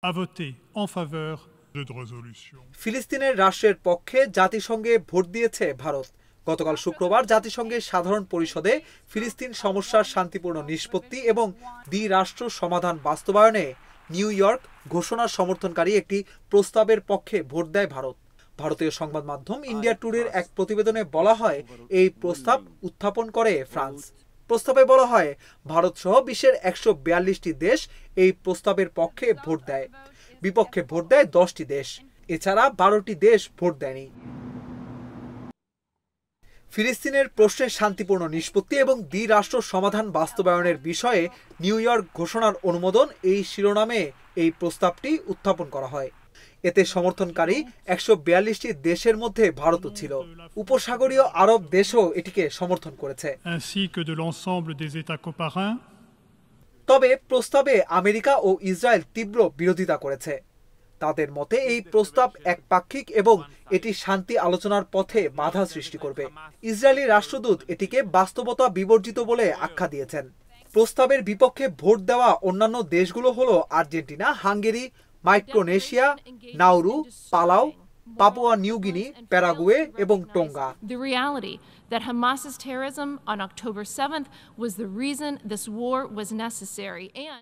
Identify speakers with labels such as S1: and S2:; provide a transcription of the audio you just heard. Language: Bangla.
S1: a voté en faveur de résolution.
S2: ফিলিস্তিনের রাষ্ট্রের পক্ষে জাতিসংঘে ভোট দিয়েছে ভারত। গতকাল শুক্রবার জাতিসংঘের সাধারণ পরিষদে ফিলিস্তিন সমস্যার শান্তিপূর্ণ নিষ্পত্তি এবং দ্বিরাষ্ট্র সমাধান বাস্তবায়নে নিউ ইয়র্ক ঘোষণার সমর্থনকারী একটি প্রস্তাবের পক্ষে ভোট দেয় ভারত। ভারতীয় সংবাদ মাধ্যম ইন্ডিয়া টুডের এক প্রতিবেদনে বলা হয়, এই প্রস্তাব উত্থাপন করে ফ্রান্স। প্রস্তাবে বলা হয়, ভারত সহ বিশ্বের 142টি দেশ এই প্রস্তাবের পক্ষে ভোট দেয়। বিপক্ষে ভোট দেয় 10টি দেশ। এছাড়া 12টি দেশ ভোট দেয়নি। ফিলিস্তিনের প্রশ্নের শান্তিপূর্ণ নিষ্পত্তি এবং দ্বিরাষ্ট্র সমাধান বাস্তবায়নের বিষয়ে নিউ ইয়র্ক ঘোষণার অনুমোদন এই শিরোনামে এই প্রস্তাবটি উত্থাপন করা হয়। এতে সমর্থনকারী 142টি দেশের মধ্যে ভারতও ছিল। উপসাগরীয় আরব দেশও এটিকে সমর্থন করেছে। তবে প্রস্তাবে আমেরিকা ও ইসরায়েল তীব্র বিরোধিতা করেছে। তাদের মতে এই প্রস্তাব একপাক্ষিক এবং এটি শান্তি আলোচনার পথে বাধা সৃষ্টি করবে। ইসরায়েলি রাষ্ট্রদূত এটিকে বাস্তবতা বিবর্জিত বলে আখ্যা দিয়েছেন। প্রস্তাবের বিপক্ষে ভোট দেওয়া অন্যান্য দেশগুলো হলো Argentina, Hungary, Micronesia, Nauru, Palau, Papua New Guinea, Paraguay এবং Tonga.
S3: The reality that Hamas's terrorism on October 7th was the reason this war was necessary and